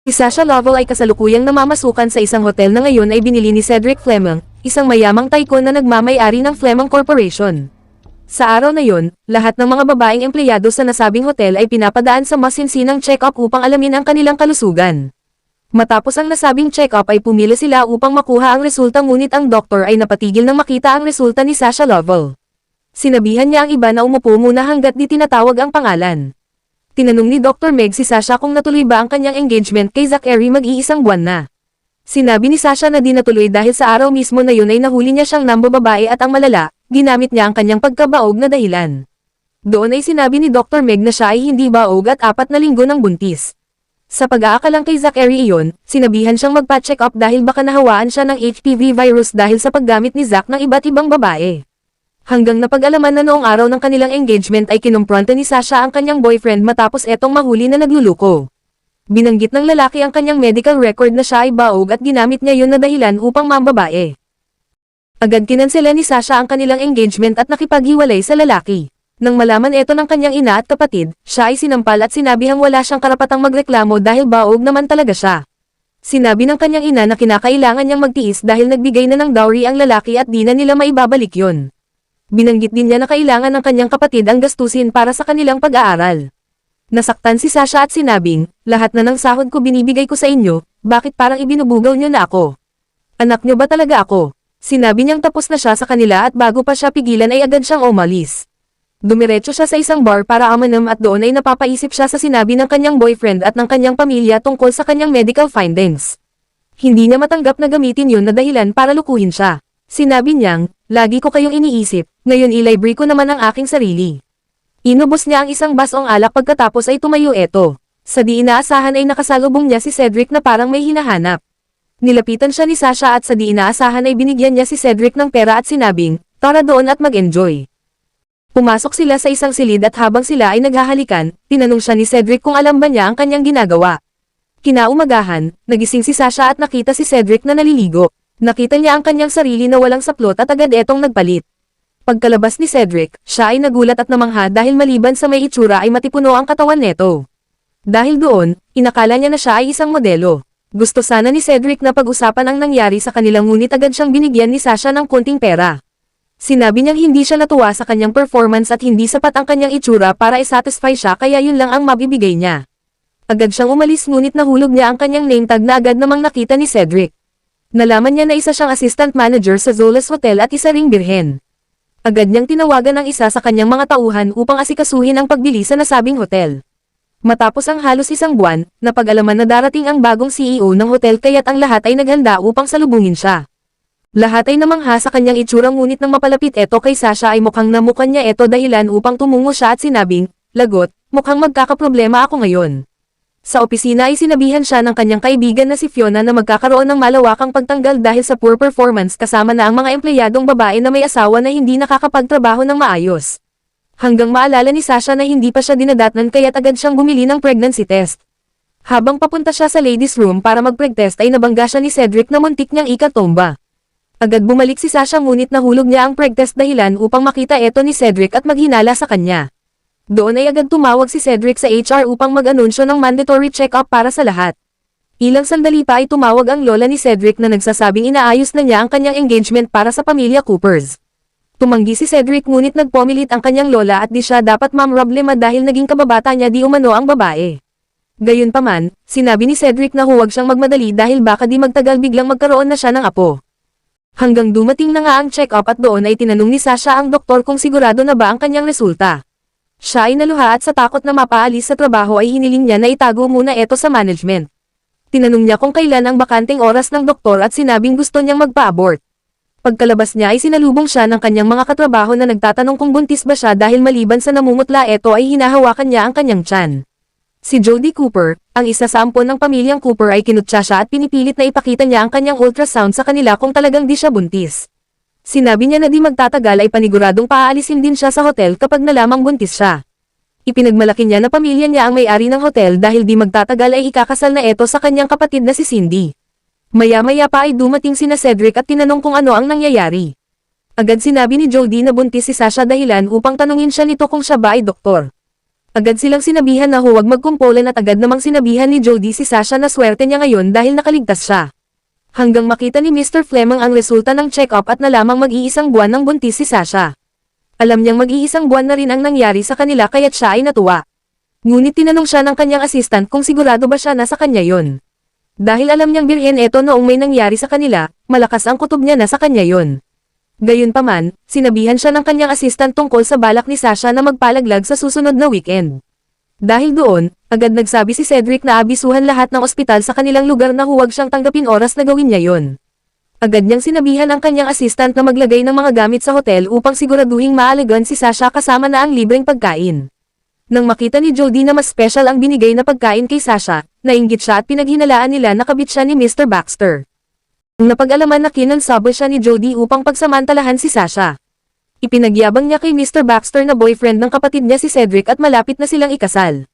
Si Sasha Lovell ay kasalukuyang namamasukan sa isang hotel na ngayon ay binili ni Cedric Fleming, isang mayamang tycoon na nagmamay-ari ng Fleming Corporation. Sa araw na yun, lahat ng mga babaeng empleyado sa nasabing hotel ay pinapadaan sa masinsinang check-up upang alamin ang kanilang kalusugan. Matapos ang nasabing check-up ay pumila sila upang makuha ang resulta, ngunit ang doktor ay napatigil nang makita ang resulta ni Sasha Lovell. Sinabihan niya ang iba na umupo muna hanggat di tinatawag ang pangalan. Tinanong ni Dr. Meg si Sasha kung natuloy ba ang kanyang engagement kay Zachary mag-iisang buwan na. Sinabi ni Sasha na di natuloy dahil sa araw mismo na yun ay nahuli niya siyang nambababae at ang malala, ginamit niya ang kanyang pagkabaog na dahilan. Doon ay sinabi ni Dr. Meg na siya ay hindi baog at 4 na linggo ng buntis. Sa pag-aakalang kay Zachary iyon, sinabihan siyang magpa-check up dahil baka nahawaan siya ng HPV virus dahil sa paggamit ni Zach ng iba't ibang babae. Hanggang napag-alaman na noong araw ng kanilang engagement ay kinumpronta ni Sasha ang kanyang boyfriend matapos etong mahuli na nagluluko. Binanggit ng lalaki ang kanyang medical record na siya ay baog at ginamit niya yun na dahilan upang mambabae. Agad kinansela ni Sasha ang kanilang engagement at nakipaghiwalay sa lalaki. Nang malaman ito ng kanyang ina at kapatid, siya ay sinampal at sinabihang wala siyang karapatang magreklamo dahil baog naman talaga siya. Sinabi ng kanyang ina na kinakailangan niyang magtiis dahil nagbigay na ng dowry ang lalaki at di na nila maibabalik yun. Binanggit din niya na kailangan ng kanyang kapatid ang gastusin para sa kanilang pag-aaral. Nasaktan si Sasha at sinabing, lahat na ng sahod ko binibigay ko sa inyo, bakit parang ibinubugaw niyo na ako? Anak niyo ba talaga ako? Sinabi niyang tapos na siya sa kanila at bago pa siya pigilan ay agad siyang umalis. Dumiretso siya sa isang bar para uminom at doon ay napapaisip siya sa sinabi ng kanyang boyfriend at ng kanyang pamilya tungkol sa kanyang medical findings. Hindi niya matanggap na gamitin yun na dahilan para lukuhin siya. Sinabi niyang, lagi ko kayong iniisip, ngayon ilibre ko naman ang aking sarili. Inubos niya ang isang basong alak pagkatapos ay tumayo eto. Sa di inaasahan ay nakasalubong niya si Cedric na parang may hinahanap. Nilapitan siya ni Sasha at sa di inaasahan ay binigyan niya si Cedric ng pera at sinabing, tara doon at mag-enjoy. Pumasok sila sa isang silid at habang sila ay naghahalikan, tinanong siya ni Cedric kung alam ba niya ang kanyang ginagawa. Kinaumagahan, nagising si Sasha at nakita si Cedric na naliligo. Nakita niya ang kanyang sarili na walang saplot at agad etong nagpalit. Pagkalabas ni Cedric, siya ay nagulat at namangha dahil maliban sa may itsura ay matipuno ang katawan neto. Dahil doon, inakala niya na siya ay isang modelo. Gusto sana ni Cedric na pag-usapan ang nangyari sa kanilang ngunit agad siyang binigyan ni Sasha ng konting pera. Sinabi niyang hindi siya natuwa sa kanyang performance at hindi sapat ang kanyang itsura para i-satisfy siya kaya yun lang ang mabibigay niya. Agad siyang umalis ngunit nahulog niya ang kanyang name tag na agad namang nakita ni Cedric. Nalaman niya na isa siyang assistant manager sa Zolas Hotel at isa ring birhen. Agad niyang tinawagan ang isa sa kanyang mga tauhan upang asikasuhin ang pagbili sa nasabing hotel. Matapos ang halos isang buwan, napag-alaman na darating ang bagong CEO ng hotel kaya't ang lahat ay naghanda upang salubungin siya. Lahat ay namangha sa kanyang itsura ngunit nang mapalapit eto kay Sasha ay mukhang namukan niya eto dahilan upang tumungo siya at sinabing, lagot, mukhang magkakaproblema ako ngayon. Sa opisina ay sinabihan siya ng kanyang kaibigan na si Fiona na magkakaroon ng malawakang pagtanggal dahil sa poor performance kasama na ang mga empleyadong babae na may asawa na hindi nakakapagtrabaho ng maayos. Hanggang maalala ni Sasha na hindi pa siya dinadatnan kaya't agad siyang bumili ng pregnancy test. Habang papunta siya sa ladies room para mag-preg-test ay nabangga siya ni Cedric na muntik niyang ikatomba. Agad bumalik si Sasha ngunit nahulog niya ang preg-test dahilan upang makita eto ni Cedric at maghinala sa kanya. Doon ay agad tumawag si Cedric sa HR upang mag-anunsyo ng mandatory check-up para sa lahat. Ilang sandali pa ay tumawag ang lola ni Cedric na nagsasabing inaayos na niya ang kanyang engagement para sa pamilya Coopers. Tumanggi si Cedric ngunit nagpumilit ang kanyang lola at di siya dapat mamroblema dahil naging kababata niya di umano ang babae. Gayunpaman, sinabi ni Cedric na huwag siyang magmadali dahil baka di magtagal biglang magkaroon na siya ng apo. Hanggang dumating na nga ang check-up at doon ay tinanong ni Sasha ang doktor kung sigurado na ba ang kanyang resulta. Siya ay naluha at sa takot na mapaalis sa trabaho ay hiniling niya na itago muna ito sa management. Tinanong niya kung kailan ang bakanteng oras ng doktor at sinabing gusto niyang magpa-abort. Pagkalabas niya ay sinalubong siya ng kanyang mga katrabaho na nagtatanong kung buntis ba siya dahil maliban sa namumutla ito ay hinahawakan niya ang kanyang tiyan. Si Jodie Cooper, ang isa sa ampon ng pamilyang Cooper ay kinutya siya at pinipilit na ipakita niya ang kanyang ultrasound sa kanila kung talagang di siya buntis. Sinabi niya na di magtatagal ay paniguradong paaalisin din siya sa hotel kapag nalamang buntis siya. Ipinagmalaki niya na pamilya niya ang may-ari ng hotel dahil di magtatagal ay ikakasal na ito sa kanyang kapatid na si Cindy. Maya-maya pa ay dumating sina Cedric at tinanong kung ano ang nangyayari. Agad sinabi ni Jodie na buntis si Sasha dahilan upang tanungin siya nito kung siya ba ay doktor. Agad silang sinabihan na huwag magkumpulan at agad namang sinabihan ni Jody si Sasha na swerte niya ngayon dahil nakaligtas siya. Hanggang makita ni Mr. Fleming ang resulta ng check-up at nalamang mag-iisang buwan ng buntis si Sasha. Alam niyang mag-iisang buwan na rin ang nangyari sa kanila kaya't siya ay natuwa. Ngunit tinanong siya ng kanyang assistant kung sigurado ba siya na sa kanya yon. Dahil alam niyang birhen ito noong may nangyari sa kanila, malakas ang kutob niya na sa kanya yon. Gayunpaman, sinabihan siya ng kanyang assistant tungkol sa balak ni Sasha na magpalaglag sa susunod na weekend. Dahil doon, agad nagsabi si Cedric na abisuhan lahat ng ospital sa kanilang lugar na huwag siyang tanggapin oras na gawin niya yon. Agad niyang sinabihan ang kanyang assistant na maglagay ng mga gamit sa hotel upang siguraduhing maalagaan si Sasha kasama na ang libreng pagkain. Nang makita ni Jody na mas special ang binigay na pagkain kay Sasha, nainggit siya at pinaghinalaan nila na kabit siya ni Mr. Baxter. Napag-alaman na kinonsabi siya ni Jody upang pagsamantalahan si Sasha. Ipinagyabang niya kay Mr. Baxter na boyfriend ng kapatid niya si Cedric at malapit na silang ikasal.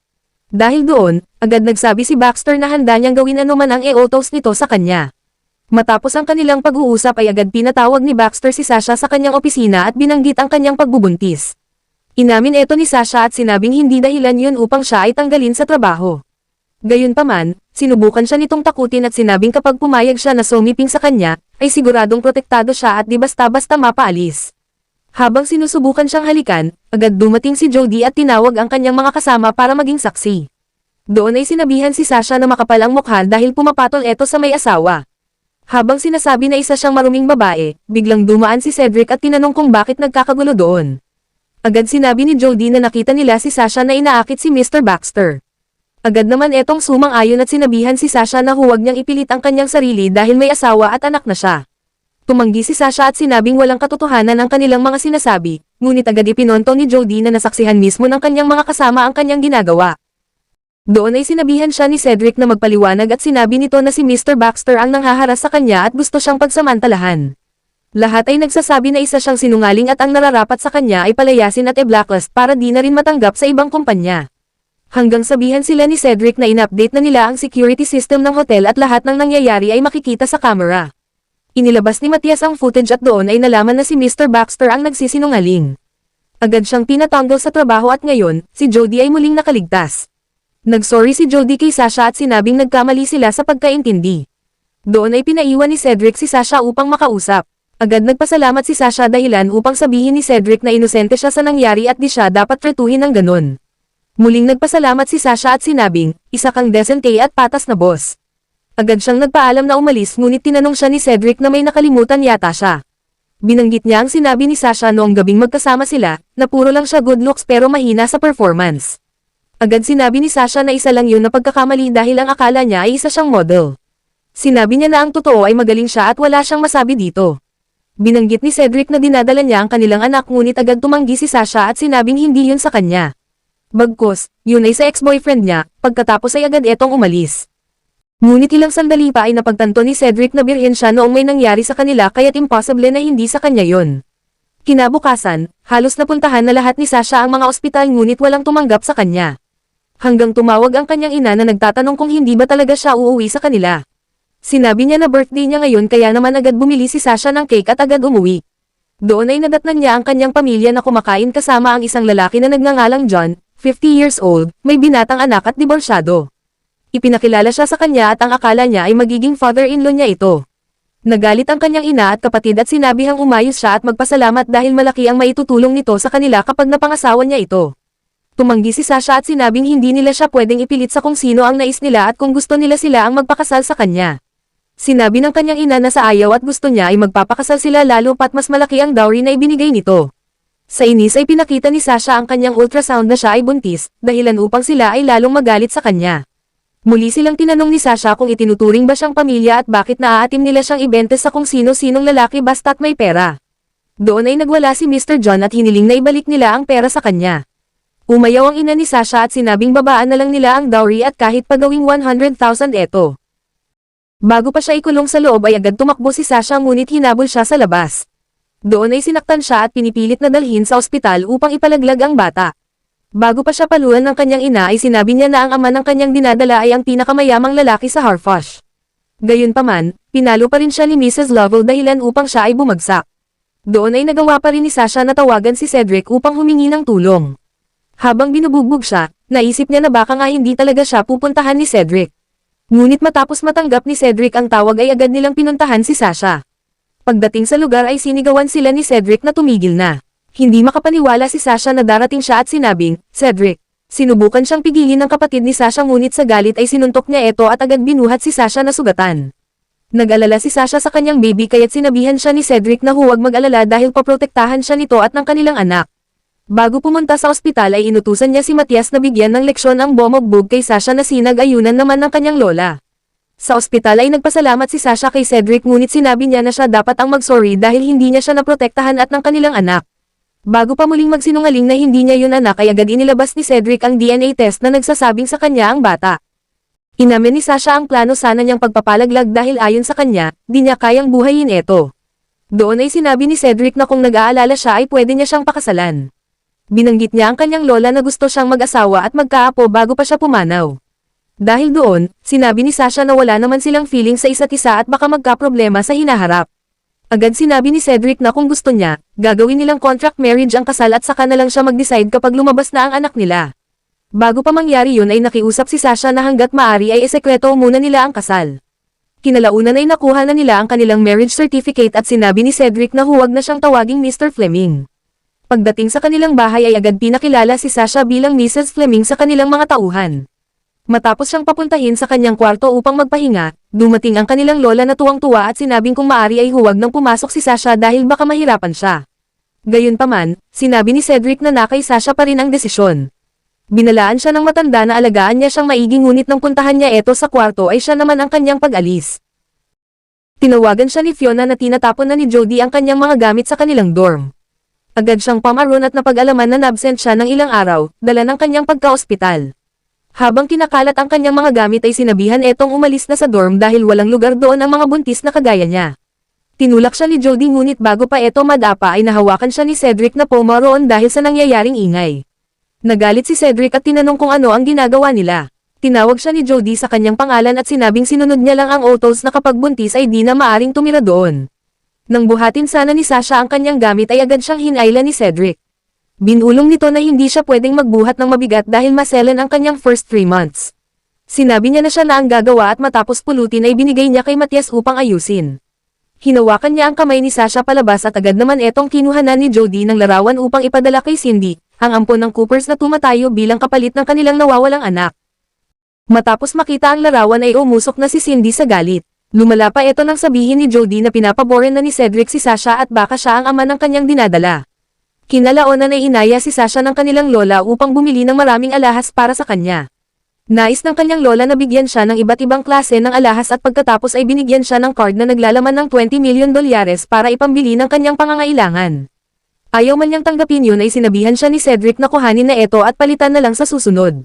Dahil doon, agad nagsabi si Baxter na handa niyang gawin anuman ang e-autos nito sa kanya. Matapos ang kanilang pag-uusap ay agad pinatawag ni Baxter si Sasha sa kanyang opisina at binanggit ang kanyang pagbubuntis. Inamin ito ni Sasha at sinabing hindi dahilan yun upang siya ay tanggalin sa trabaho. Gayunpaman, sinubukan siya nitong takutin at sinabing kapag pumayag siya na sumiping sa kanya, ay siguradong protektado siya at di basta-basta mapaalis. Habang sinusubukan siyang halikan, agad dumating si Jody at tinawag ang kanyang mga kasama para maging saksi. Doon ay sinabihan si Sasha na makapal ang mukha dahil pumapatol ito sa may asawa. Habang sinasabi na isa siyang maruming babae, biglang dumaan si Cedric at tinanong kung bakit nagkakagulo doon. Agad sinabi ni Jody na nakita nila si Sasha na inaakit si Mr. Baxter. Agad naman etong sumang-ayon at sinabihan si Sasha na huwag niyang ipilit ang kanyang sarili dahil may asawa at anak na siya. Tumanggi si Sasha at sinabing walang katotohanan ang kanilang mga sinasabi, ngunit agad ipinonto ni Jody na nasaksihan mismo ng kanyang mga kasama ang kanyang ginagawa. Doon ay sinabihan siya ni Cedric na magpaliwanag at sinabi nito na si Mr. Baxter ang nanghaharas sa kanya at gusto siyang pagsamantalahan. Lahat ay nagsasabi na isa siyang sinungaling at ang nararapat sa kanya ay palayasin at i-blacklist para di na rin matanggap sa ibang kumpanya. Hanggang sabihan sila ni Cedric na in-update na nila ang security system ng hotel at lahat ng nangyayari ay makikita sa camera. Inilabas ni Matias ang footage at doon ay nalaman na si Mr. Baxter ang nagsisinungaling. Agad siyang pinatanggal sa trabaho at ngayon, si Jody ay muling nakaligtas. Nagsorry si Jody kay Sasha at sinabing nagkamali sila sa pagkaintindi. Doon ay pinaiwan ni Cedric si Sasha upang makausap. Agad nagpasalamat si Sasha dahilan upang sabihin ni Cedric na inosente siya sa nangyari at di siya dapat tretuhin ng ganon. Muling nagpasalamat si Sasha at sinabing, isa kang decente at patas na boss. Agad siyang nagpaalam na umalis ngunit tinanong siya ni Cedric na may nakalimutan yata siya. Binanggit niya ang sinabi ni Sasha noong gabing magkasama sila, na puro lang siya good looks pero mahina sa performance. Agad sinabi ni Sasha na isa lang yun na pagkakamali dahil ang akala niya ay isa siyang model. Sinabi niya na ang totoo ay magaling siya at wala siyang masabi dito. Binanggit ni Cedric na dinadala niya ang kanilang anak ngunit agad tumanggi si Sasha at sinabing hindi yun sa kanya. Bagkus, yun ay sa ex-boyfriend niya, pagkatapos ay agad etong umalis. Ngunit ilang sandali pa ay napagtanto ni Cedric na birhen siya noong may nangyari sa kanila kaya't impossible na hindi sa kanya yun. Kinabukasan, halos napuntahan na lahat ni Sasha ang mga ospital ngunit walang tumanggap sa kanya. Hanggang tumawag ang kanyang ina na nagtatanong kung hindi ba talaga siya uuwi sa kanila. Sinabi niya na birthday niya ngayon kaya naman agad bumili si Sasha ng cake at agad umuwi. Doon ay nadatnan niya ang kanyang pamilya na kumakain kasama ang isang lalaki na nagngangalang John, 50 years old, may binatang anak at diborsyado. Ipinakilala siya sa kanya at ang akala niya ay magiging father-in-law niya ito. Nagalit ang kanyang ina at kapatid at sinabihang umayos siya at magpasalamat dahil malaki ang maitutulong nito sa kanila kapag napangasawa niya ito. Tumanggi si Sasha at sinabing hindi nila siya pwedeng ipilit sa kung sino ang nais nila at kung gusto nila sila ang magpakasal sa kanya. Sinabi ng kanyang ina na sa ayaw at gusto niya ay magpapakasal sila lalo pat mas malaki ang dowry na ibinigay nito. Sa inis ay pinakita ni Sasha ang kanyang ultrasound na siya ay buntis, dahilan upang sila ay lalong magalit sa kanya. Muli silang tinanong ni Sasha kung itinuturing ba siyang pamilya at bakit naaatim nila siyang ibente sa kung sino-sinong lalaki basta't may pera. Doon ay nagwala si Mr. John at hiniling na ibalik nila ang pera sa kanya. Umayaw ang ina ni Sasha at sinabing babaan na lang nila ang dowry at kahit pagawing 100,000 eto. Bago pa siya ikulong sa loob ay agad tumakbo si Sasha ngunit hinabol siya sa labas. Doon ay sinaktan siya at pinipilit na dalhin sa ospital upang ipalaglag ang bata. Bago pa siya paluan ng kanyang ina ay sinabi niya na ang ama ng kanyang dinadala ay ang pinakamayamang lalaki sa Harfosh. Gayunpaman, pinalo pa rin siya ni Mrs. Lovell dahilan upang siya ay bumagsak. Doon ay nagawa pa rin ni Sasha na tawagan si Cedric upang humingi ng tulong. Habang binubugbog siya, naisip niya na baka nga hindi talaga siya pupuntahan ni Cedric. Ngunit matapos matanggap ni Cedric ang tawag ay agad nilang pinuntahan si Sasha. Pagdating sa lugar ay sinigawan sila ni Cedric na tumigil na. Hindi makapaniwala si Sasha na darating siya at sinabing, "Cedric." Sinubukan siyang pigilin ng kapatid ni Sasha ngunit sa galit ay sinuntok niya ito at agad binuhat si Sasha na sugatan. Nag-alala si Sasha sa kanyang baby kaya't sinabihan siya ni Cedric na huwag mag-alala dahil paprotektahan siya nito at ng kanilang anak. Bago pumunta sa ospital ay inutusan niya si Matias na bigyan ng leksyon ang bumogbog kay Sasha na sinag-ayunan naman ng kanyang lola. Sa ospital ay nagpasalamat si Sasha kay Cedric ngunit sinabi niya na siya dapat ang mag-sorry dahil hindi niya siya naprotektahan at ng kanilang anak. Bago pa muling magsinungaling na hindi niya yun anak ay agad inilabas ni Cedric ang DNA test na nagsasabing sa kanya ang bata. Inamin ni Sasha ang plano sana niyang pagpapalaglag dahil ayon sa kanya, di niya kayang buhayin ito. Doon ay sinabi ni Cedric na kung nag-aalala siya ay pwede niya siyang pakasalan. Binanggit niya ang kanyang lola na gusto siyang mag-asawa at magkaapo bago pa siya pumanaw. Dahil doon, sinabi ni Sasha na wala naman silang feeling sa isa't isa at baka magkaproblema sa hinaharap. Agad sinabi ni Cedric na kung gusto niya, gagawin nilang contract marriage ang kasal at saka na lang siya mag-decide kapag lumabas na ang anak nila. Bago pa mangyari yun ay nakiusap si Sasha na hanggat maari ay isekreto muna nila ang kasal. Kinalaunan ay nakuha na nila ang kanilang marriage certificate at sinabi ni Cedric na huwag na siyang tawaging Mr. Fleming. Pagdating sa kanilang bahay ay agad pinakilala si Sasha bilang Mrs. Fleming sa kanilang mga tauhan. Matapos siyang papuntahin sa kanyang kwarto upang magpahinga, dumating ang kanilang lola na tuwang-tuwa at sinabing kung maari ay huwag nang pumasok si Sasha dahil baka mahirapan siya. Gayunpaman, sinabi ni Cedric na kay Sasha pa rin ang desisyon. Binalaan siya ng matanda na alagaan niya siyang maigi ngunit nang puntahan niya ito sa kwarto ay siya naman ang kanyang pag-alis. Tinawagan siya ni Fiona na tinatapon na ni Jody ang kanyang mga gamit sa kanilang dorm. Agad siyang pamaron at napag-alaman na nabsent siya ng ilang araw, dala ng kanyang pagka-ospital. Habang kinakalat ang kanyang mga gamit ay sinabihan etong umalis na sa dorm dahil walang lugar doon ang mga buntis na kagaya niya. Tinulak siya ni Jody ngunit bago pa eto madapa ay nahawakan siya ni Cedric na pumaroon dahil sa nangyayaring ingay. Nagalit si Cedric at tinanong kung ano ang ginagawa nila. Tinawag siya ni Jody sa kanyang pangalan at sinabing sinunod niya lang ang utos na kapag buntis ay di na maaring tumira doon. Nang buhatin sana ni Sasha ang kanyang gamit ay agad siyang hinayla ni Cedric. Binulong nito na hindi siya pwedeng magbuhat ng mabigat dahil maselan ang kanyang first 3 months. Sinabi niya na siya na ang gagawa at matapos pulutin ay binigay niya kay Matias upang ayusin. Hinawakan niya ang kamay ni Sasha palabas at agad naman etong kinuhanan ni Jody ng larawan upang ipadala kay Cindy, ang ampon ng Coopers na tumatayo bilang kapalit ng kanilang nawawalang anak. Matapos makita ang larawan ay umusok na si Cindy sa galit. Lumala pa ito nang sabihin ni Jody na pinapaboran na ni Cedric si Sasha at baka siya ang ama ng kanyang dinadala. Kinalaonan ay inaya si Sasha ng kanilang lola upang bumili ng maraming alahas para sa kanya. Nais ng kanyang lola na bigyan siya ng iba't ibang klase ng alahas at pagkatapos ay binigyan siya ng card na naglalaman ng $20 million para ipambili ng kanyang pangangailangan. Ayaw man niyang tanggapin yun ay sinabihan siya ni Cedric na kuhanin na ito at palitan na lang sa susunod.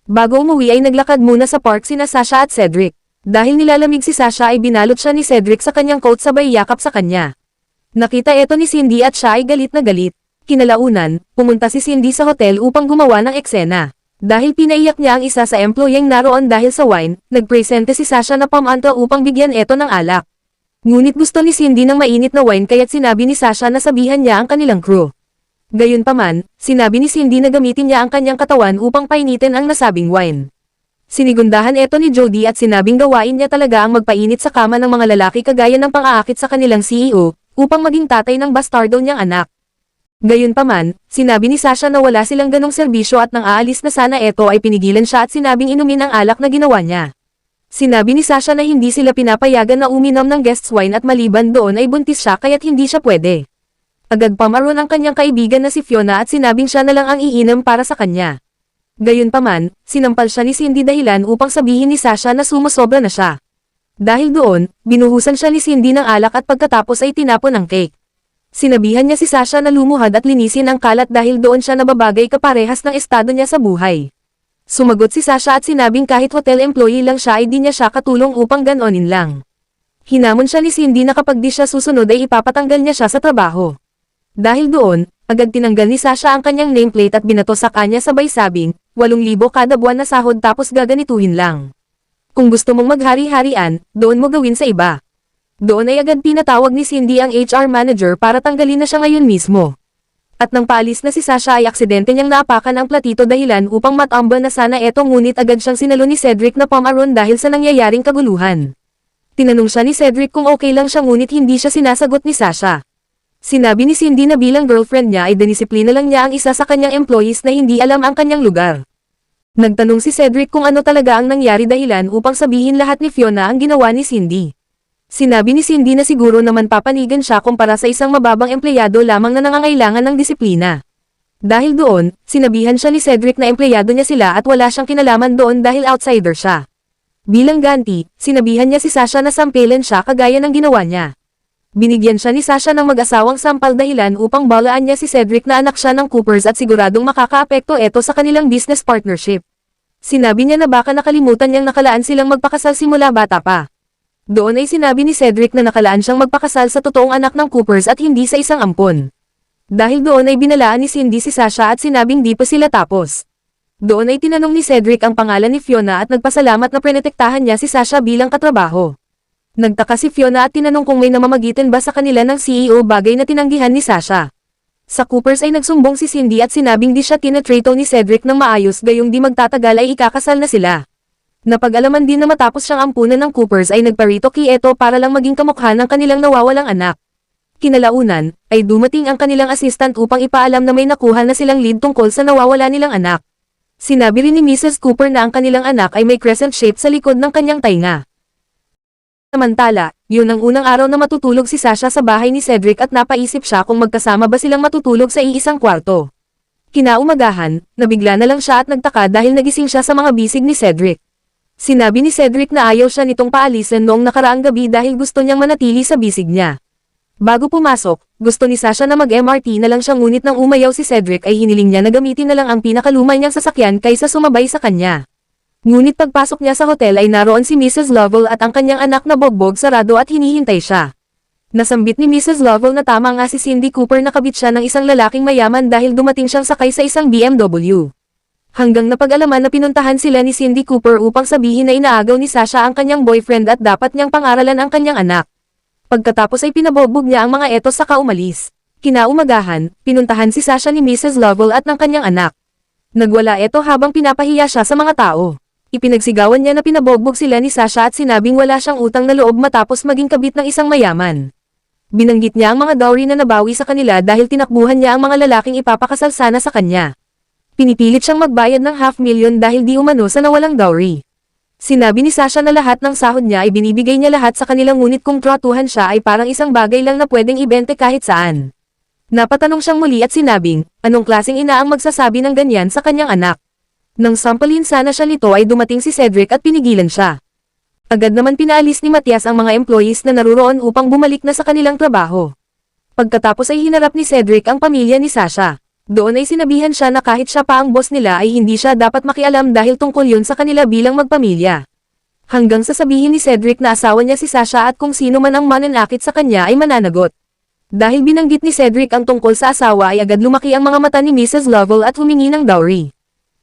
Bago umuwi ay naglakad muna sa park sina Sasha at Cedric. Dahil nilalamig si Sasha ay binalot siya ni Cedric sa kanyang coat sabay yakap sa kanya. Nakita ito ni Cindy at siya ay galit na galit. Kinalaunan, pumunta si Cindy sa hotel upang gumawa ng eksena. Dahil pinaiyak niya ang isa sa employeng naroon dahil sa wine, nagpresente si Sasha na pamanto upang bigyan ito ng alak. Ngunit gusto ni Cindy ng mainit na wine kaya't sinabi ni Sasha na sabihan niya ang kanilang crew. Gayunpaman, sinabi ni Cindy na gamitin niya ang kanyang katawan upang painitin ang nasabing wine. Sinigundahan ito ni Jody at sinabing gawain niya talaga ang magpainit sa kama ng mga lalaki kagaya ng pang-aakit sa kanilang CEO, upang maging tatay ng bastardo niyang anak. Gayunpaman, sinabi ni Sasha na wala silang ganong serbisyo at nang aalis na sana ito ay pinigilan siya at sinabing inumin ang alak na ginawa niya. Sinabi ni Sasha na hindi sila pinapayagan na uminom ng guest's wine at maliban doon ay buntis siya kaya't hindi siya pwede. Agad pamaroon ang kanyang kaibigan na si Fiona at sinabing siya na lang ang iinom para sa kanya. Gayunpaman, sinampal siya ni Cindy dahilan upang sabihin ni Sasha na sumusobra na siya. Dahil doon, binuhusan siya ni Cindy ng alak at pagkatapos ay tinapon ang cake. Sinabihan niya si Sasha na lumuhad at linisin ang kalat dahil doon siya nababagay kaparehas ng estado niya sa buhay. Sumagot si Sasha at sinabing kahit hotel employee lang siya ay di niya siya katulong upang ganonin lang. Hinamon siya ni Cindy na kapag di siya susunod ay ipapatanggal niya siya sa trabaho. Dahil doon, agad tinanggal ni Sasha ang kanyang nameplate at binato sa kanya sabay sabing, 8,000 kada buwan na sahod tapos gaganituhin lang. Kung gusto mong maghari-harian, doon mo gawin sa iba. Doon ay agad pinatawag ni Cindy ang HR manager para tanggalin na siya ngayon mismo. At nang paalis na si Sasha ay aksidente niyang naapakan ang platito dahilan upang matamba na sana eto, ngunit agad siyang sinalo ni Cedric na pumaron dahil sa nangyayaring kaguluhan. Tinanong siya ni Cedric kung okay lang siya, ngunit hindi siya sinasagot ni Sasha. Sinabi ni Cindy na bilang girlfriend niya ay dinisiplina lang niya ang isa sa kanyang employees na hindi alam ang kanyang lugar. Nagtanong si Cedric kung ano talaga ang nangyari dahilan upang sabihin lahat ni Fiona ang ginawa ni Cindy. Sinabi ni Cindy na siguro naman papanigan siya kumpara sa isang mababang empleyado lamang na nangangailangan ng disiplina. Dahil doon, sinabihan siya ni Cedric na empleyado niya sila at wala siyang kinalaman doon dahil outsider siya. Bilang ganti, sinabihan niya si Sasha na sampilin siya kagaya ng ginawa niya. Binigyan siya ni Sasha ng mag-asawang sampal dahilan upang balaan niya si Cedric na anak siya ng Coopers at siguradong makakaapekto ito sa kanilang business partnership. Sinabi niya na baka nakalimutan niyang nakalaan silang magpakasal simula bata pa. Doon ay sinabi ni Cedric na nakalaan siyang magpakasal sa totoong anak ng Coopers at hindi sa isang ampon. Dahil doon ay binalaan ni Cindy si Sasha at sinabing di pa sila tapos. Doon ay tinanong ni Cedric ang pangalan ni Fiona at nagpasalamat na protektahan niya si Sasha bilang katrabaho. Nagtaka si Fiona at tinanong kung may namamagitan ba sa kanila ng CEO, bagay na tinanggihan ni Sasha. Sa Coopers ay nagsumbong si Cindy at sinabing di siya tinetrato ni Cedric ng maayos, gayong di magtatagal ay ikakasal na sila. Napag-alaman din na matapos siyang ampunan ng Coopers ay nagparito kay Eto para lang maging kamukha ng kanilang nawawalang anak. Kinalaunan, ay dumating ang kanilang assistant upang ipaalam na may nakuha na silang lead tungkol sa nawawala nilang anak. Sinabi rin ni Mrs. Cooper na ang kanilang anak ay may crescent shape sa likod ng kanyang tainga. Samantala, yun ang unang araw na matutulog si Sasha sa bahay ni Cedric at napaisip siya kung magkasama ba silang matutulog sa iisang kwarto. Kinaumagahan, nabigla na lang siya at nagtaka dahil nagising siya sa mga bisig ni Cedric. Sinabi ni Cedric na ayaw siya nitong paalisan noong nakaraang gabi dahil gusto niyang manatili sa bisig niya. Bago pumasok, gusto ni Sasha na mag-MRT na lang siya, ngunit nang umayaw si Cedric ay hiniling niya na gamitin na lang ang pinakaluma niyang sasakyan kaysa sumabay sa kanya. Ngunit pagpasok niya sa hotel ay naroon si Mrs. Lovell at ang kanyang anak na bogbog sarado at hinihintay siya. Nasambit ni Mrs. Lovell na tama nga si Cindy Cooper na kabit siya ng isang lalaking mayaman dahil dumating siyang sakay sa isang BMW. Hanggang napag-alaman na pinuntahan sila ni Cindy Cooper upang sabihin na inaagaw ni Sasha ang kanyang boyfriend at dapat niyang pangaralan ang kanyang anak. Pagkatapos ay pinabogbog niya ang mga etos saka umalis. Kinaumagahan, pinuntahan si Sasha ni Mrs. Lovell at ng kanyang anak. Nagwala ito habang pinapahiya siya sa mga tao. Ipinagsigawan niya na pinabogbog sila ni Sasha at sinabing wala siyang utang na loob matapos maging kabit ng isang mayaman. Binanggit niya ang mga dowry na nabawi sa kanila dahil tinakbuhan niya ang mga lalaking ipapakasal sana sa kanya. Pinipilit siyang magbayad ng $500,000 dahil di umano sa nawalang dowry. Sinabi ni Sasha na lahat ng sahod niya ay binibigay niya lahat sa kanila, ngunit kung tratuhan siya ay parang isang bagay lang na pwedeng ibente kahit saan. Napatanong siyang muli at sinabing, anong klaseng ina ang magsasabi ng ganyan sa kanyang anak? Nang sampalin sana siya nito ay dumating si Cedric at pinigilan siya. Agad naman pinaalis ni Matias ang mga employees na naruroon upang bumalik na sa kanilang trabaho. Pagkatapos ay hinarap ni Cedric ang pamilya ni Sasha. Doon ay sinabihan siya na kahit siya pa ang boss nila ay hindi siya dapat makialam dahil tungkol yun sa kanila bilang magpamilya. Hanggang sasabihin ni Cedric na asawa niya si Sasha at kung sino man ang mananakit sa kanya ay mananagot. Dahil binanggit ni Cedric ang tungkol sa asawa ay agad lumaki ang mga mata ni Mrs. Lovell at humingi ng dowry.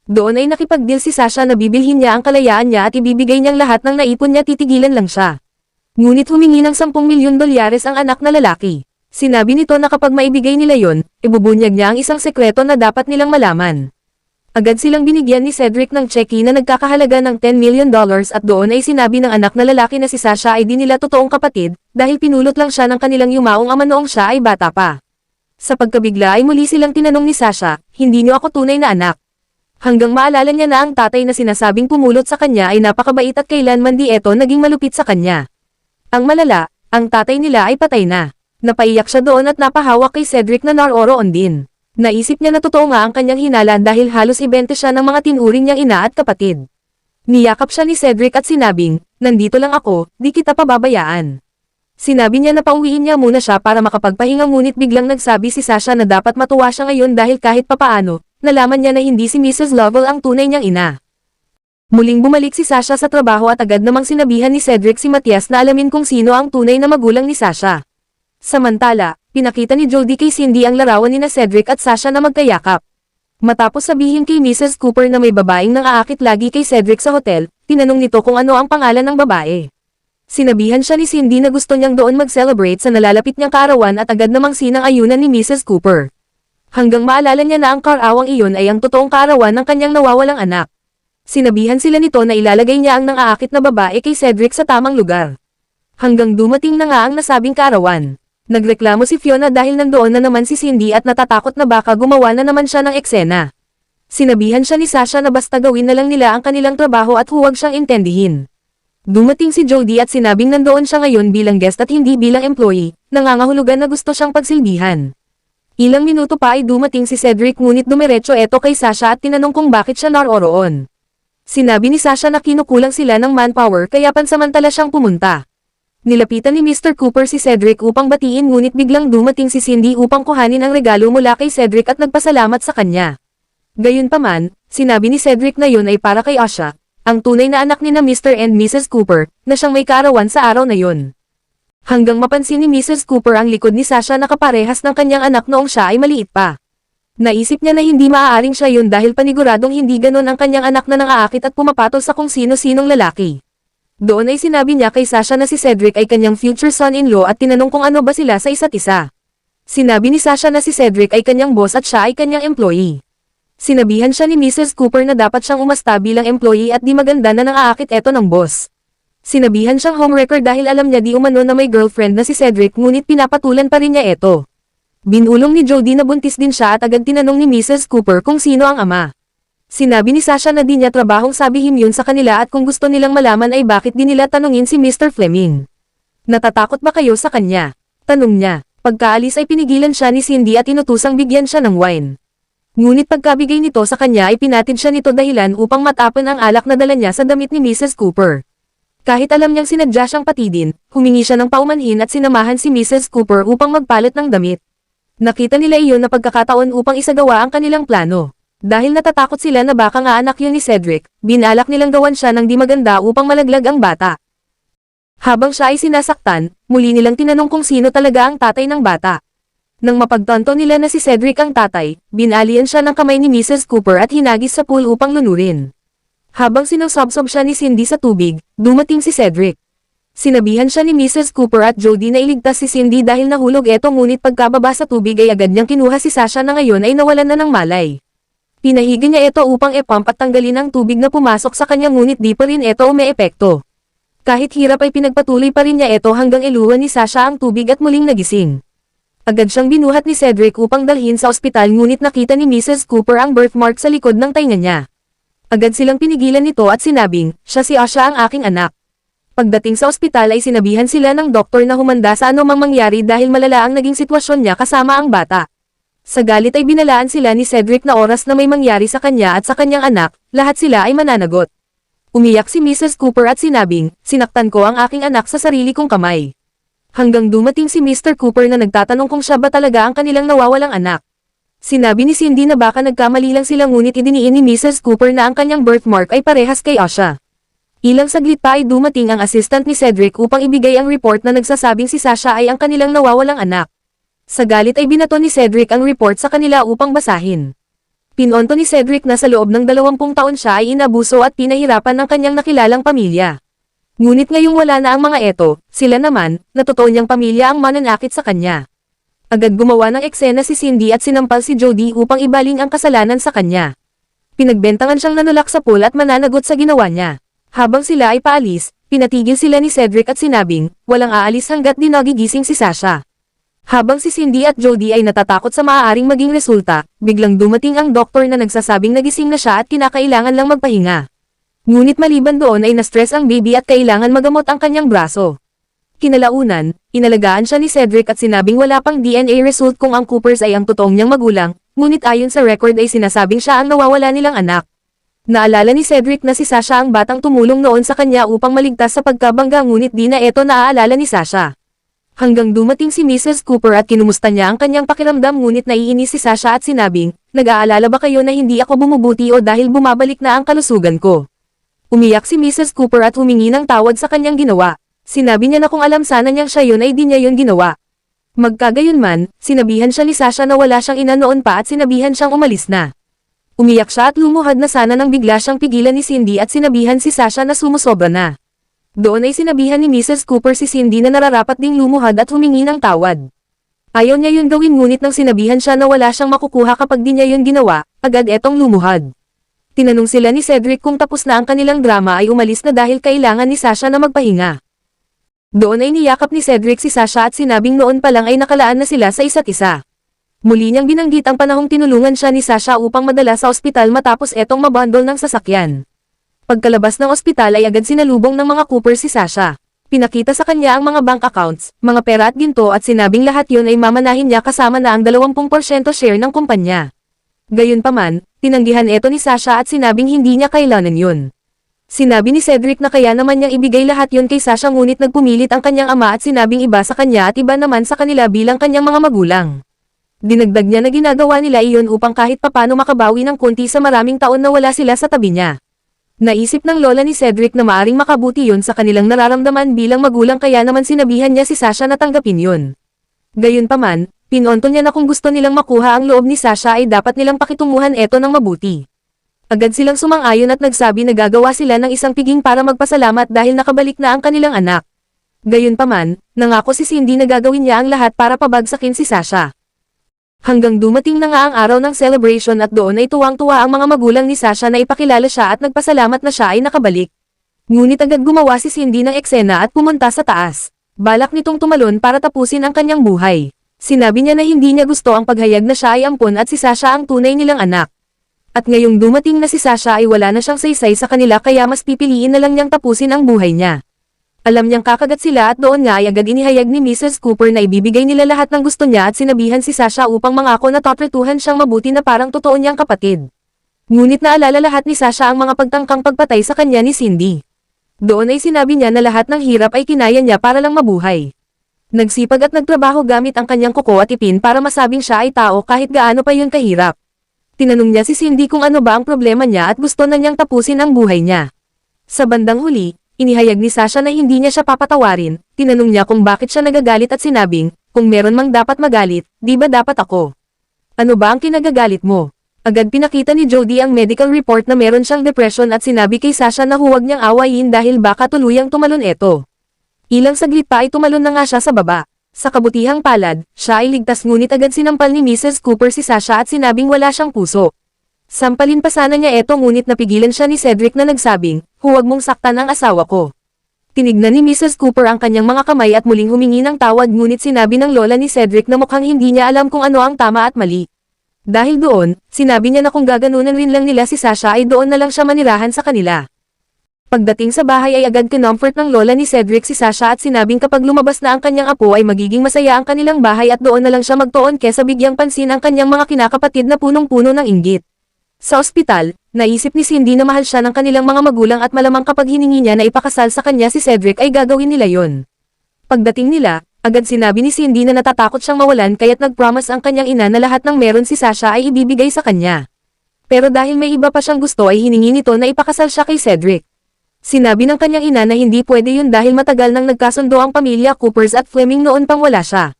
Doon ay nakipag-deal si Sasha na bibilhin niya ang kalayaan niya at ibibigay niyang lahat ng naipon niya, titigilan lang siya. Ngunit humingi ng $10 milyon ang anak na lalaki. Sinabi nito na kapag maibigay nila yon, ibubunyag niya ang isang sekreto na dapat nilang malaman. Agad silang binigyan ni Cedric ng cheque na nagkakahalaga ng $10 million at doon ay sinabi ng anak na lalaki na si Sasha ay di nila totoong kapatid, dahil pinulot lang siya ng kanilang yumaong ama noong siya ay bata pa. Sa pagkabigla ay muli silang tinanong ni Sasha, hindi niyo ako tunay na anak. Hanggang maalala niya na ang tatay na sinasabing pumulot sa kanya ay napakabait at kailanman di eto naging malupit sa kanya. Ang malala, ang tatay nila ay patay na. Napaiyak siya doon at napahawak kay Cedric na naroroon din. Naisip niya na totoo nga ang kanyang hinala dahil halos ibente siya ng mga tinuring niyang ina at kapatid. Niyakap siya ni Cedric at sinabing, nandito lang ako, di kita pababayaan. Sinabi niya na pauwiin niya muna siya para makapagpahinga, ngunit biglang nagsabi si Sasha na dapat matuwa siya ngayon dahil kahit papaano, nalaman niya na hindi si Mrs. Lovell ang tunay niyang ina. Muling bumalik si Sasha sa trabaho at agad namang sinabihan ni Cedric si Matias na alamin kung sino ang tunay na magulang ni Sasha. Samantala, pinakita ni Jody kay Cindy ang larawan ni Cedric at Sasha na magkayakap. Matapos sabihin kay Mrs. Cooper na may babaeng nang-aakit lagi kay Cedric sa hotel, tinanong nito kung ano ang pangalan ng babae. Sinabihan siya ni Cindy na gusto niyang doon mag-celebrate sa nalalapit niyang kaarawan at agad namang sinang-ayunan ni Mrs. Cooper. Hanggang maalala niya na ang karawang iyon ay ang totoong kaarawan ng kanyang nawawalang anak. Sinabihan sila nito na ilalagay niya ang nang-aakit na babae kay Cedric sa tamang lugar. Hanggang dumating na nga ang nasabing kaarawan. Nagreklamo si Fiona dahil nandoon na naman si Cindy at natatakot na baka gumawa na naman siya ng eksena. Sinabihan siya ni Sasha na basta gawin na lang nila ang kanilang trabaho at huwag siyang intindihin. Dumating si Jody at sinabing nandoon siya ngayon bilang guest at hindi bilang employee, nangangahulugan na gusto siyang pagsilbihan. Ilang minuto pa ay dumating si Cedric ngunit dumiretso ito kay Sasha at tinanong kung bakit siya naroroon. Sinabi ni Sasha na kinukulang sila ng manpower kaya pansamantala siyang pumunta. Nilapitan ni Mr. Cooper si Cedric upang batiin ngunit biglang dumating si Cindy upang kuhanin ang regalo mula kay Cedric at nagpasalamat sa kanya. Gayunpaman, sinabi ni Cedric na yun ay para kay Asha, ang tunay na anak ni na Mr. and Mrs. Cooper, na siyang may kaarawan sa araw na yun. Hanggang mapansin ni Mrs. Cooper ang likod ni Sasha na kaparehas ng kanyang anak noong siya ay maliit pa. Naisip niya na hindi maaaring siya yun dahil paniguradong hindi ganon ang kanyang anak na nang-aakit at pumapatol sa kung sino-sinong lalaki. Doon ay sinabi niya kay Sasha na si Cedric ay kanyang future son-in-law at tinanong kung ano ba sila sa isa't isa. Sinabi ni Sasha na si Cedric ay kanyang boss at siya ay kanyang employee. Sinabihan siya ni Mrs. Cooper na dapat siyang umasta bilang employee at di maganda na nang-aakit eto ng boss. Sinabihan siyang homewrecker dahil alam niya di umano na may girlfriend na si Cedric ngunit pinapatulan pa rin niya eto. Binulong ni Jody na buntis din siya at agad tinanong ni Mrs. Cooper kung sino ang ama. Sinabi ni Sasha na di niya trabahong sabihin yun sa kanila at kung gusto nilang malaman ay bakit di nila tanungin si Mr. Fleming. Natatakot ba kayo sa kanya? Tanong niya. Pagkaalis ay pinigilan siya ni Cindy at inutusang bigyan siya ng wine. Ngunit pagkabigay nito sa kanya ay pinatid siya nito dahilan upang matapon ang alak na dala niya sa damit ni Mrs. Cooper. Kahit alam niyang sinadya siyang patidin, humingi siya ng paumanhin at sinamahan si Mrs. Cooper upang magpalit ng damit. Nakita nila iyon na pagkakataon upang isagawa ang kanilang plano. Dahil natatakot sila na baka nga anak yun ni Cedric, binalak nilang gawan siya ng di maganda upang malaglag ang bata. Habang siya ay sinasaktan, muli nilang tinanong kung sino talaga ang tatay ng bata. Nang mapagtanto nila na si Cedric ang tatay, binalian siya ng kamay ni Mrs. Cooper at hinagis sa pool upang lunurin. Habang sinusabsob siya ni Cindy sa tubig, dumating si Cedric. Sinabihan siya ni Mrs. Cooper at Jody na iligtas si Cindy dahil nahulog eto ngunit pagkababa sa tubig ay agad niyang kinuha si Sasha na ngayon ay nawalan na ng malay. Pinahigi niya ito upang epump at tanggalin ang tubig na pumasok sa kanya ngunit di pa rin ito umeepekto. Kahit hirap ay pinagpatuloy pa rin niya ito hanggang iluwan ni Sasha ang tubig at muling nagising. Agad siyang binuhat ni Cedric upang dalhin sa ospital ngunit nakita ni Mrs. Cooper ang birthmark sa likod ng tainga niya. Agad silang pinigilan nito at sinabing, siya si Asha ang aking anak. Pagdating sa ospital ay sinabihan sila ng doktor na humanda sa anumang mangyari dahil malala ang naging sitwasyon niya kasama ang bata. Sa galit ay binalaan sila ni Cedric na oras na may mangyari sa kanya at sa kanyang anak, lahat sila ay mananagot. Umiyak si Mrs. Cooper at sinabing, sinaktan ko ang aking anak sa sarili kong kamay. Hanggang dumating si Mr. Cooper na nagtatanong kung siya ba talaga ang kanilang nawawalang anak. Sinabi ni Cindy na baka nagkamali lang sila ngunit idiniin ni Mrs. Cooper na ang kanyang birthmark ay parehas kay Asha. Ilang saglit pa ay dumating ang assistant ni Cedric upang ibigay ang report na nagsasabing si Sasha ay ang kanilang nawawalang anak. Sa galit ay binato ni Cedric ang report sa kanila upang basahin. Pinonto ni Cedric na sa loob ng 20 taon siya ay inabuso at pinahirapan ng kanyang nakilalang pamilya. Ngunit ngayong wala na ang mga eto, sila naman, na totoo niyang pamilya ang mananakit sa kanya. Agad gumawa ng eksena si Cindy at sinampal si Jody upang ibaling ang kasalanan sa kanya. Pinagbentangan siyang nanulak sa pool at mananagot sa ginawa niya. Habang sila ay paalis, pinatigil sila ni Cedric at sinabing, walang aalis hanggat di nagigising si Sasha. Habang si Cindy at Jody ay natatakot sa maaaring maging resulta, biglang dumating ang doktor na nagsasabing nagising na siya at kinakailangan lang magpahinga. Ngunit maliban doon ay na-stress ang baby at kailangan magamot ang kanyang braso. Kinalaunan, inalagaan siya ni Cedric at sinabing wala pang DNA result kung ang Coopers ay ang totoong niyang magulang, ngunit ayon sa record ay sinasabing siya ang nawawala nilang anak. Naalala ni Cedric na si Sasha ang batang tumulong noon sa kanya upang maligtas sa pagkabangga ngunit di na ito naaalala ni Sasha. Hanggang dumating si Mrs. Cooper at kinumusta niya ang kanyang pakiramdam ngunit naiinis si Sasha at sinabing, nag-aalala ba kayo na hindi ako bumubuti o dahil bumabalik na ang kalusugan ko? Umiyak si Mrs. Cooper at humingi ng tawad sa kanyang ginawa. Sinabi niya na kung alam sana niyang siya yun ay di niya yun ginawa. Magkagayunman, sinabihan siya ni Sasha na wala siyang ina noon pa at sinabihan siyang umalis na. Umiyak siya at lumuhad na sana nang bigla siyang pigilan ni Cindy at sinabihan si Sasha na sumusobra na. Doon ay sinabihan ni Mrs. Cooper si Cindy na nararapat ding lumuhad at humingi ng tawad. Ayaw niya yun gawin ngunit nang sinabihan siya na wala siyang makukuha kapag di niya yun ginawa, agad etong lumuhad. Tinanong sila ni Cedric kung tapos na ang kanilang drama ay umalis na dahil kailangan ni Sasha na magpahinga. Doon ay niyakap ni Cedric si Sasha at sinabing noon pa lang ay nakalaan na sila sa isa't isa. Muli niyang binanggit ang panahong tinulungan siya ni Sasha upang madala sa ospital matapos etong mabundol ng sasakyan. Pagkalabas ng ospital ay agad sinalubong ng mga Cooper si Sasha. Pinakita sa kanya ang mga bank accounts, mga pera at ginto at sinabing lahat yun ay mamanahin niya kasama na ang 20% share ng kumpanya. Gayunpaman, tinanggihan ito ni Sasha at sinabing hindi niya kailangan yun. Sinabi ni Cedric na kaya naman niyang ibigay lahat yun kay Sasha ngunit nagpumilit ang kanyang ama at sinabing iba sa kanya at iba naman sa kanila bilang kanyang mga magulang. Dinagdag niya na ginagawa nila iyon upang kahit papano makabawi ng konti sa maraming taon na wala sila sa tabi niya. Naisip ng lola ni Cedric na maaring makabuti yun sa kanilang nararamdaman bilang magulang kaya naman sinabihan niya si Sasha na tanggapin yun. Gayunpaman, pinonto niya na kung gusto nilang makuha ang loob ni Sasha ay dapat nilang pakitunguhan ito ng mabuti. Agad silang sumang-ayon at nagsabi na gagawa sila ng isang piging para magpasalamat dahil nakabalik na ang kanilang anak. Gayunpaman, nangako si Cindy na gagawin niya ang lahat para pabagsakin si Sasha. Hanggang dumating na nga ang araw ng celebration at doon ay tuwang-tuwa ang mga magulang ni Sasha na ipakilala siya at nagpasalamat na siya ay nakabalik. Ngunit agad gumawa si Cindy ng eksena at pumunta sa taas. Balak nitong tumalon para tapusin ang kanyang buhay. Sinabi niya na hindi niya gusto ang paghayag na siya ay ampon at si Sasha ang tunay nilang anak. At ngayong dumating na si Sasha ay wala na siyang saysay sa kanila kaya mas pipiliin na lang niyang tapusin ang buhay niya. Alam niyang kakagat sila at doon nga ay agad inihayag ni Mrs. Cooper na ibibigay nila lahat ng gusto niya at sinabihan si Sasha upang mangako na tatratuhan siyang mabuti na parang totoo niyang kapatid. Ngunit naalala lahat ni Sasha ang mga pagtangkang pagpatay sa kanya ni Cindy. Doon ay sinabi niya na lahat ng hirap ay kinaya niya para lang mabuhay. Nagsipag at nagtrabaho gamit ang kanyang kuko at ipin para masabing siya ay tao kahit gaano pa yun kahirap. Tinanong niya si Cindy kung ano ba ang problema niya at gusto na niyang tapusin ang buhay niya. Sa bandang huli, inihayag ni Sasha na hindi niya siya papatawarin, tinanong niya kung bakit siya nagagalit at sinabing, kung meron mang dapat magalit, di ba dapat ako? Ano ba ang kinagagalit mo? Agad pinakita ni Jody ang medical report na meron siyang depression at sinabi kay Sasha na huwag niyang awayin dahil baka tuluyang tumalon ito. Ilang saglit pa ay tumalon na nga siya sa baba. Sa kabutihang palad, siya ay ligtas ngunit agad sinampal ni Mrs. Cooper si Sasha at sinabing wala siyang puso. Sampalin pa sana niya ito ngunit napigilan siya ni Cedric na nagsabing, huwag mong saktan ang asawa ko. Tinignan ni Mrs. Cooper ang kanyang mga kamay at muling humingi ng tawad ngunit sinabi ng lola ni Cedric na mukhang hindi niya alam kung ano ang tama at mali. Dahil doon, sinabi niya na kung gaganunan rin lang nila si Sasha ay doon na lang siya manirahan sa kanila. Pagdating sa bahay ay agad kinomfort ng lola ni Cedric si Sasha at sinabing kapag lumabas na ang kanyang apo ay magiging masaya ang kanilang bahay at doon na lang siya magtuon kesa bigyang pansin ang kanyang mga kinakapatid na punong-puno ng inggit. Sa ospital, naisip ni Cindy na mahal siya ng kanilang mga magulang at malamang kapag hiningi niya na ipakasal sa kanya si Cedric ay gagawin nila yon. Pagdating nila, agad sinabi ni Cindy na natatakot siyang mawalan kaya't nag-promise ang kanyang ina na lahat ng meron si Sasha ay ibibigay sa kanya. Pero dahil may iba pa siyang gusto ay hiningi nito na ipakasal siya kay Cedric. Sinabi ng kanyang ina na hindi pwede yun dahil matagal nang nagkasundo ang pamilya Coopers at Fleming noon pang wala siya.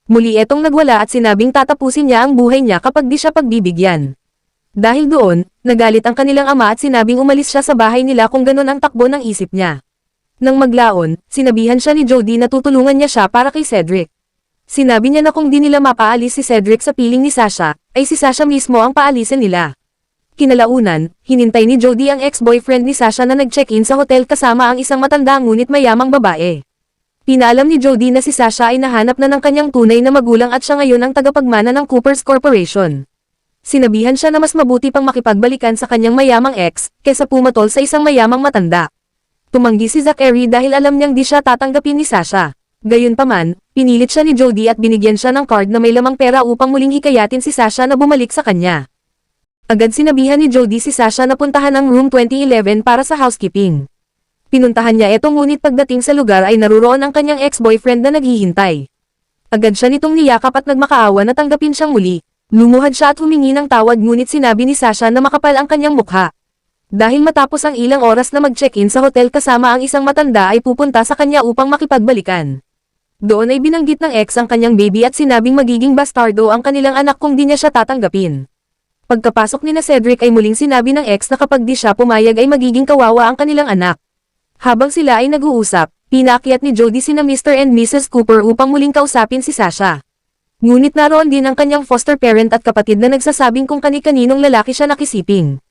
Muli etong nagwala at sinabing tatapusin niya ang buhay niya kapag di siya pagbibigyan. Dahil doon, nagalit ang kanilang ama at sinabing umalis siya sa bahay nila kung ganun ang takbo ng isip niya. Nang maglaon, sinabihan siya ni Jody na tutulungan niya siya para kay Cedric. Sinabi niya na kung di nila mapaalis si Cedric sa piling ni Sasha, ay si Sasha mismo ang paalisin nila. Kinalaunan, hinintay ni Jody ang ex-boyfriend ni Sasha na nag-check-in sa hotel kasama ang isang matanda ngunit mayamang babae. Pinaalam ni Jody na si Sasha ay nahanap na ng kanyang tunay na magulang at siya ngayon ang tagapagmana ng Coopers Corporation. Sinabihan siya na mas mabuti pang makipagbalikan sa kanyang mayamang ex, kesa pumatol sa isang mayamang matanda. Tumanggi si Zachary dahil alam niyang di siya tatanggapin ni Sasha. Gayunpaman, pinilit siya ni Jody at binigyan siya ng card na may lamang pera upang muling hikayatin si Sasha na bumalik sa kanya. Agad sinabihan ni Jody si Sasha na puntahan ang room 2011 para sa housekeeping. Pinuntahan niya ito ngunit pagdating sa lugar ay naruroon ang kanyang ex-boyfriend na naghihintay. Agad siya nitong niyakap at nagmakaawa na tanggapin siyang muli. Lumuhad siya at humingi ng tawad ngunit sinabi ni Sasha na makapal ang kanyang mukha. Dahil matapos ang ilang oras na mag-check-in sa hotel kasama ang isang matanda ay pupunta sa kanya upang makipagbalikan. Doon ay binanggit ng ex ang kanyang baby at sinabing magiging bastardo ang kanilang anak kung di niya siya tatanggapin. Pagkapasok ni na Cedric ay muling sinabi ng ex na kapag di siya pumayag ay magiging kawawa ang kanilang anak. Habang sila ay nag-uusap, pinakyat ni Jody sina Mr. and Mrs. Cooper upang muling kausapin si Sasha. Ngunit naroon din ang kanyang foster parent at kapatid na nagsasabing kung kani-kaninong lalaki siya nakisiping.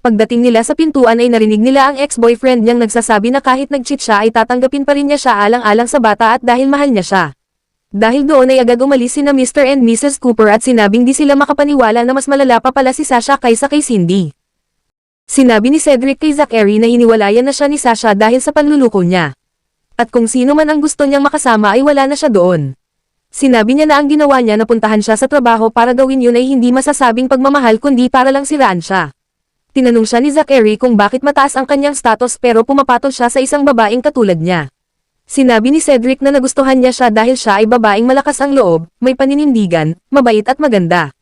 Pagdating nila sa pintuan ay narinig nila ang ex-boyfriend niyang nagsasabi na kahit nag-cheat siya ay tatanggapin pa rin niya siya alang-alang sa bata at dahil mahal niya siya. Dahil doon ay agad umalis sina Mr. and Mrs. Cooper at sinabing di sila makapaniwala na mas malala pa pala si Sasha kaysa kay Cindy. Sinabi ni Cedric kay Zachary na hiniwalayan na siya ni Sasha dahil sa panluloko niya. At kung sino man ang gusto niyang makasama ay wala na siya doon. Sinabi niya na ang ginawa niya na puntahan siya sa trabaho para gawin yun ay hindi masasabing pagmamahal kundi para lang siraan siya. Tinanong siya ni Zachary kung bakit mataas ang kanyang status pero pumapatol siya sa isang babaeng katulad niya. Sinabi ni Cedric na nagustuhan niya siya dahil siya ay babaeng malakas ang loob, may paninindigan, mabait at maganda.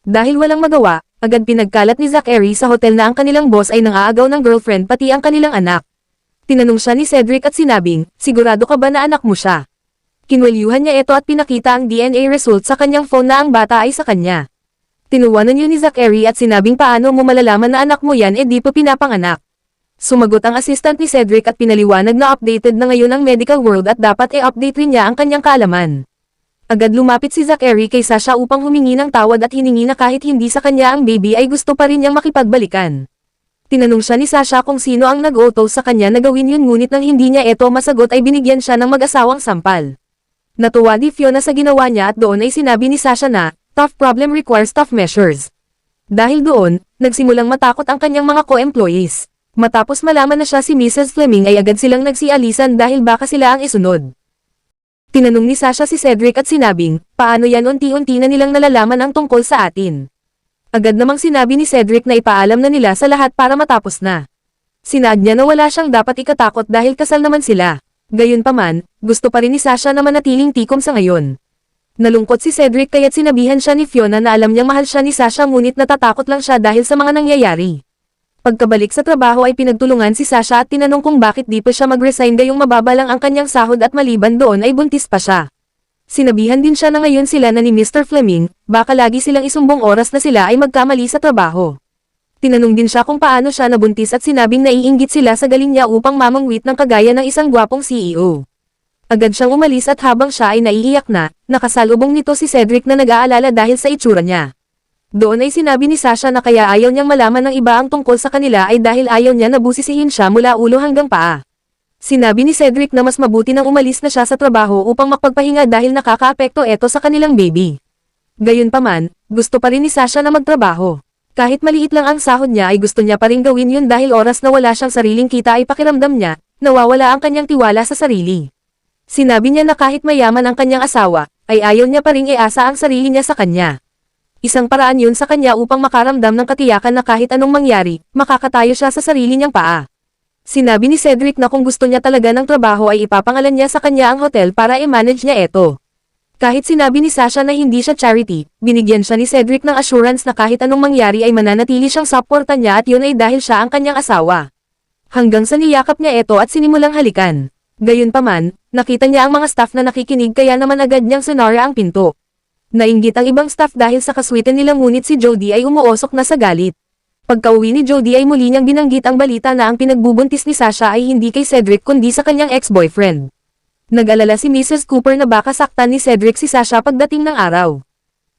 Dahil walang magawa, agad pinagkalat ni Zachary sa hotel na ang kanilang boss ay nangaagaw ng girlfriend pati ang kanilang anak. Tinanong siya ni Cedric at sinabing, sigurado ka ba na anak mo siya? Kinwelyuhan niya ito at pinakita ang DNA result sa kanyang phone na ang bata ay sa kanya. Tinuwanan yun ni Zachary at sinabing paano mo malalaman na anak mo yan di pa pinapanganak. Sumagot ang assistant ni Cedric at pinaliwanag na updated na ngayon ang medical world at dapat update rin niya ang kanyang kaalaman. Agad lumapit si Zachary kay Sasha upang humingi ng tawad at hiningi na kahit hindi sa kanya ang baby ay gusto pa rin niyang makipagbalikan. Tinanong siya ni Sasha kung sino ang nag-utos sa kanya na gawin yun ngunit nang hindi niya ito masagot ay binigyan siya ng mag-asawang sampal. Natuwa ni Fiona sa ginawa niya at doon ay sinabi ni Sasha na, tough problem requires tough measures. Dahil doon, nagsimulang matakot ang kanyang mga co-employees. Matapos malaman na siya si Mrs. Fleming ay agad silang nagsialisan dahil baka sila ang isunod. Tinanong ni Sasha si Cedric at sinabing, paano yan unti-unti na nilang nalalaman ang tungkol sa atin. Agad namang sinabi ni Cedric na ipaalam na nila sa lahat para matapos na. Sinaad niya na wala siyang dapat ikatakot dahil kasal naman sila. Gayunpaman, gusto pa rin ni Sasha na manatiling tikom sa ngayon. Nalungkot si Cedric kaya't sinabihan siya ni Fiona na alam niyang mahal siya ni Sasha ngunit natatakot lang siya dahil sa mga nangyayari. Pagkabalik sa trabaho ay pinagtulungan si Sasha at tinanong kung bakit di pa siya mag-resign gayong mababa lang ang kanyang sahod at maliban doon ay buntis pa siya. Sinabihan din siya na ngayon sila na ni Mr. Fleming, baka lagi silang isumbong oras na sila ay magkamali sa trabaho. Tinanong din siya kung paano siya nabuntis at sinabing naiinggit sila sa galing niya upang mamangwit ng kagaya ng isang gwapong CEO. Agad siyang umalis at habang siya ay naiiyak na, nakasalubong nito si Cedric na nag-aalala dahil sa itsura niya. Doon ay sinabi ni Sasha na kaya ayaw niyang malaman ng iba ang tungkol sa kanila ay dahil ayaw niya na busisihin siya mula ulo hanggang paa. Sinabi ni Cedric na mas mabuti nang umalis na siya sa trabaho upang makapagpahinga dahil nakakaapekto ito sa kanilang baby. Gayunpaman, gusto pa rin ni Sasha na magtrabaho. Kahit maliit lang ang sahod niya ay gusto niya pa rin gawin yun dahil oras na wala siyang sariling kita ay pakiramdam niya, nawawala ang kanyang tiwala sa sarili. Sinabi niya na kahit mayaman ang kanyang asawa, ay ayaw niya pa ring iasa ang sarili niya sa kanya. Isang paraan yun sa kanya upang makaramdam ng katiyakan na kahit anong mangyari, makakatayo siya sa sarili niyang paa. Sinabi ni Cedric na kung gusto niya talaga ng trabaho ay ipapangalan niya sa kanya ang hotel para i-manage niya ito. Kahit sinabi ni Sasha na hindi siya charity, binigyan siya ni Cedric ng assurance na kahit anong mangyari ay mananatili siyang suporta niya at yun ay dahil siya ang kanyang asawa. Hanggang sa niyakap niya ito at sinimulang halikan. Gayunpaman, nakita niya ang mga staff na nakikinig kaya naman agad niyang sinara ang pinto. Nainggit ang ibang staff dahil sa kaswitan nila ngunit si Jody ay umuosok na sa galit. Pagkauwi ni Jody ay muli niyang binanggit ang balita na ang pinagbubuntis ni Sasha ay hindi kay Cedric kundi sa kanyang ex-boyfriend. Nag-alala si Mrs. Cooper na baka saktan ni Cedric si Sasha pagdating ng araw.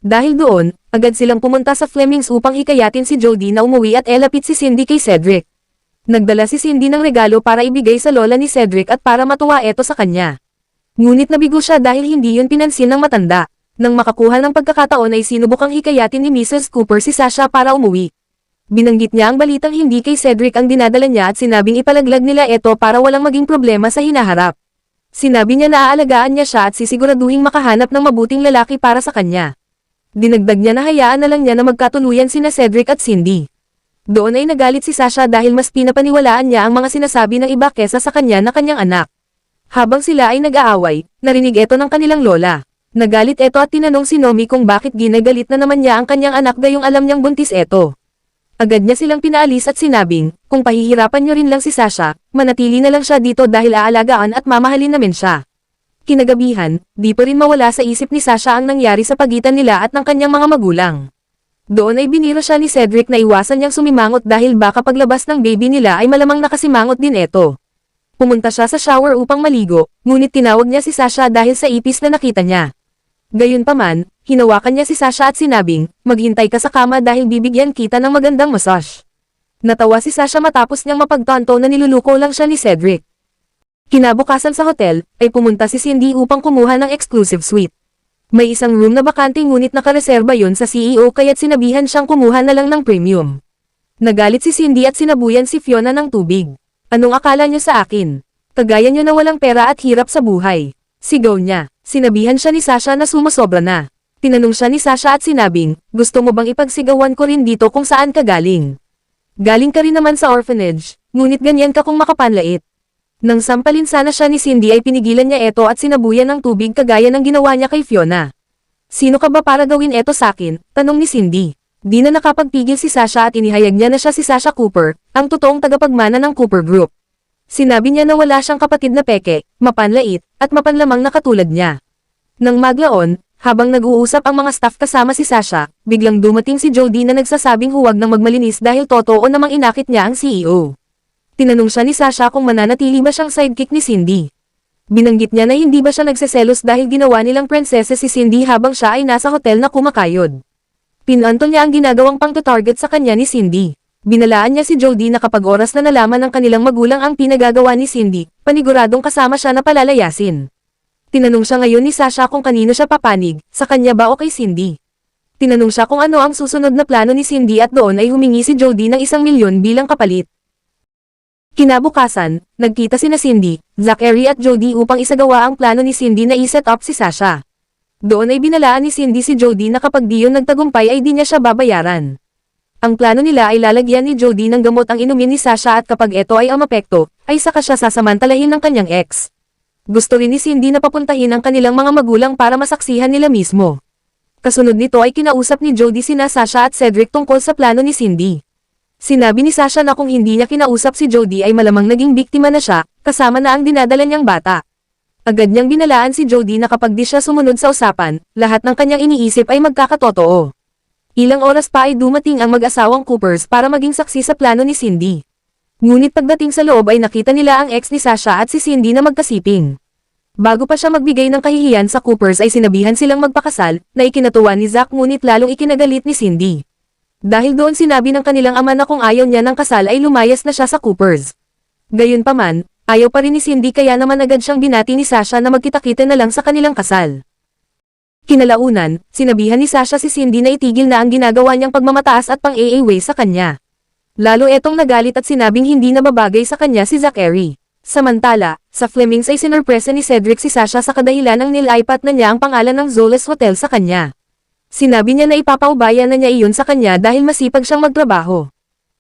Dahil doon, agad silang pumunta sa Flemings upang hikayatin si Jody na umuwi at elapit si Cindy kay Cedric. Nagdala si Cindy ng regalo para ibigay sa lola ni Cedric at para matuwa ito sa kanya. Ngunit nabigo siya dahil hindi yun pinansin ng matanda. Nang makakuha ng pagkakataon ay sinubukang hikayatin ni Mrs. Cooper si Sasha para umuwi. Binanggit niya ang balitang hindi kay Cedric ang dinadala niya at sinabing ipalaglag nila ito para walang maging problema sa hinaharap. Sinabi niya na aalagaan niya siya at sisiguraduhing makahanap ng mabuting lalaki para sa kanya. Dinagdag niya na hayaan na lang niya na magkatuluyan sina Cedric at Cindy. Doon ay nagalit si Sasha dahil mas pinapaniwalaan niya ang mga sinasabi ng iba kesa sa kanya na kanyang anak. Habang sila ay nag-aaway, narinig ito ng kanilang lola. Nagalit ito at tinanong si Nomi kung bakit ginagalit na naman niya ang kanyang anak gayong alam niyang buntis ito. Agad niya silang pinaalis at sinabing, kung pahihirapan niyo rin lang si Sasha, manatili na lang siya dito dahil aalagaan at mamahalin namin siya. Kinagabihan, di pa rin mawala sa isip ni Sasha ang nangyari sa pagitan nila at ng kanyang mga magulang. Doon ay biniro siya ni Cedric na iwasan niyang sumimangot dahil baka paglabas ng baby nila ay malamang nakasimangot din ito. Pumunta siya sa shower upang maligo, ngunit tinawag niya si Sasha dahil sa ipis na nakita niya. Gayunpaman, hinawakan niya si Sasha at sinabing, maghintay ka sa kama dahil bibigyan kita ng magandang massage. Natawa si Sasha matapos niyang mapagtanto na niluluko lang siya ni Cedric. Kinabukasan sa hotel, ay pumunta si Cindy upang kumuha ng exclusive suite. May isang room na bakante ngunit nakareserba yon sa CEO kaya't sinabihan siyang kumuha na lang ng premium. Nagalit si Cindy at sinabuyan si Fiona ng tubig. Anong akala niyo sa akin? Kagaya niyo na walang pera at hirap sa buhay. Sigaw niya. Sinabihan siya ni Sasha na sumasobra na. Tinanong siya ni Sasha at sinabing, gusto mo bang ipagsigawan ko rin dito kung saan ka galing? Galing ka rin naman sa orphanage, ngunit ganyan ka kung makapanlait. Nang sampalin sana siya ni Cindy ay pinigilan niya ito at sinabuyan ng tubig kagaya ng ginawa niya kay Fiona. Sino ka ba para gawin ito sakin? Tanong ni Cindy. Di na nakapagpigil si Sasha at inihayag niya na siya si Sasha Cooper, ang totoong tagapagmana ng Cooper Group. Sinabi niya na wala siyang kapatid na peke, mapanlait, at mapanlamang na katulad niya. Nang maglaon, habang nag-uusap ang mga staff kasama si Sasha, biglang dumating si Jody na nagsasabing huwag nang magmalinis dahil totoo namang inakit niya ang CEO. Tinanong siya ni Sasha kung mananatili ba siyang sidekick ni Cindy. Binanggit niya na hindi ba siya nagseselos dahil ginawa nilang prinsesa si Cindy habang siya ay nasa hotel na kumakayod. Pinanto niya ang ginagawang pang-target sa kanya ni Cindy. Binalaan niya si Jody na kapag oras na nalaman ng kanilang magulang ang pinagagawa ni Cindy, paniguradong kasama siya na palalayasin. Tinanong siya ngayon ni Sasha kung kanino siya papanig, sa kanya ba o kay Cindy. Tinanong siya kung ano ang susunod na plano ni Cindy at doon ay humingi si Jody ng 1,000,000 bilang kapalit. Kinabukasan, nagkita sina Cindy, Zachary at Jody upang isagawa ang plano ni Cindy na i-set up si Sasha. Doon ay binalaan ni Cindy si Jody na kapag di yun nagtagumpay ay di niya siya babayaran. Ang plano nila ay lalagyan ni Jody ng gamot ang inumin ni Sasha at kapag ito ay amapekto, ay saka siya sasamantalahin ng kanyang ex. Gusto rin ni Cindy na papuntahin ang kanilang mga magulang para masaksihan nila mismo. Kasunod nito ay kinausap ni Jody sina Sasha at Cedric tungkol sa plano ni Cindy. Sinabi ni Sasha na kung hindi niya kinausap si Jody ay malamang naging biktima na siya, kasama na ang dinadala niyang bata. Agad niyang binalaan si Jody na kapag di siya sumunod sa usapan, lahat ng kanyang iniisip ay magkakatotoo. Ilang oras pa ay dumating ang mag-asawang Coopers para maging saksi sa plano ni Cindy. Ngunit pagdating sa loob ay nakita nila ang ex ni Sasha at si Cindy na magkasiping. Bago pa siya magbigay ng kahihiyan sa Coopers ay sinabihan silang magpakasal, na ikinatuwa ni Zach ngunit lalong ikinagalit ni Cindy. Dahil doon sinabi ng kanilang ama na kung ayaw niya ng kasal ay lumayas na siya sa Coopers. Gayunpaman, ayaw pa rin ni Cindy kaya naman agad siyang binati ni Sasha na magkita-kita na lang sa kanilang kasal. Kinalaunan, sinabihan ni Sasha si Cindy na itigil na ang ginagawa niyang pagmamataas at pang-AAW sa kanya. Lalo etong nagalit at sinabing hindi na babagay sa kanya si Zachary. Samantala, sa Flemings ay sinurpresa ni Cedric si Sasha sa kadahilan ng nilipat na niya ang pangalan ng Zolas Hotel sa kanya. Sinabi niya na ipapaubaya na niya iyon sa kanya dahil masipag siyang magtrabaho.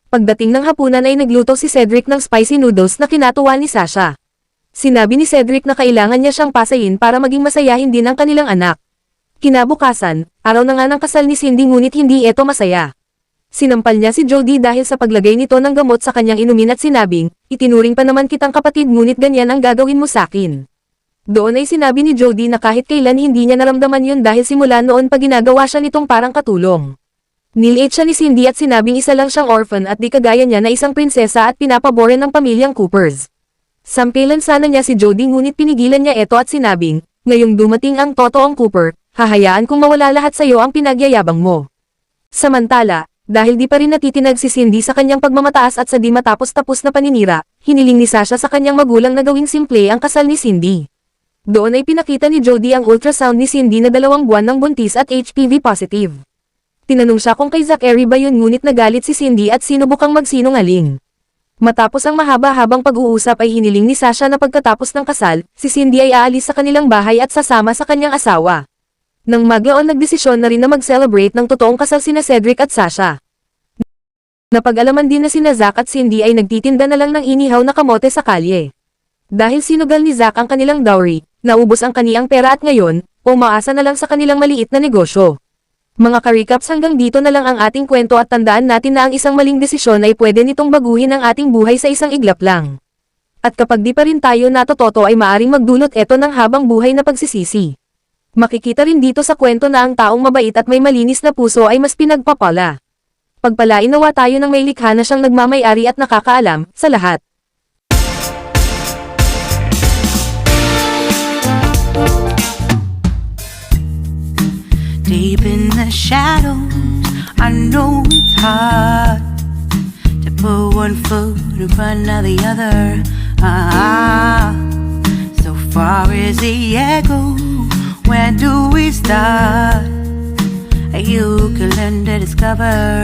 Pagdating ng hapunan ay nagluto si Cedric ng spicy noodles na kinatuwa ni Sasha. Sinabi ni Cedric na kailangan niya siyang pasayin para maging masayahin din ang kanilang anak. Kinabukasan, araw na nga ng kasal ni Cindy ngunit hindi ito masaya. Sinampal niya si Jody dahil sa paglagay nito ng gamot sa kanyang inumin at sinabing, itinuring pa naman kitang kapatid ngunit ganyan ang gagawin mo sakin. Doon ay sinabi ni Jody na kahit kailan hindi niya naramdaman yun dahil simula noon pa ginagawa siya nitong parang katulong. Niliit siya ni Cindy at sinabing isa lang siyang orphan at di kagaya niya na isang prinsesa at pinapaboran ng pamilyang Coopers. Sampilan sana niya si Jody ngunit pinigilan niya ito at sinabing, ngayong dumating ang totoong Cooper, hahayaan kung mawala lahat sa iyo ang pinagyayabang mo. Samantala, dahil di pa rin natitinag si Cindy sa kanyang pagmamataas at sa di matapos-tapos na paninira, hiniling ni Sasha sa kanyang magulang na gawing simple ang kasal ni Cindy. Doon ay pinakita ni Jody ang ultrasound ni Cindy na 2 buwan ng buntis at HPV positive. Tinanong siya kung kay Zachary ba yun ngunit nagalit si Cindy at sinubukang magsinungaling. Matapos ang mahaba-habang pag-uusap ay hiniling ni Sasha na pagkatapos ng kasal, si Cindy ay aalis sa kanilang bahay at sasama sa kanyang asawa. Nang maglaon nagdesisyon na rin na mag-celebrate ng totoong kasal sina Cedric at Sasha. Napag-alaman din na sina Zach at Cindy ay nagtitinda na lang ng inihaw na kamote sa kalye. Dahil sinugal ni Zach ang kanilang dowry, naubos ang kaniyang pera at ngayon, umaasa na lang sa kanilang maliit na negosyo. Mga ka-recaps hanggang dito na lang ang ating kwento at tandaan natin na ang isang maling desisyon ay pwede nitong baguhin ang ating buhay sa isang iglap lang. At kapag di pa rin tayo natutoto ay maaring magdulot ito ng habang buhay na pagsisisi. Makikita rin dito sa kwento na ang taong mabait at may malinis na puso ay mas pinagpapala. Pagpalain nawa tayo ng may likha na siyang nagmamay-ari at nakakaalam sa lahat. shadows. I know it's hard to put one foot in front of the other. So far is the echo. Where do we start? You can learn to discover.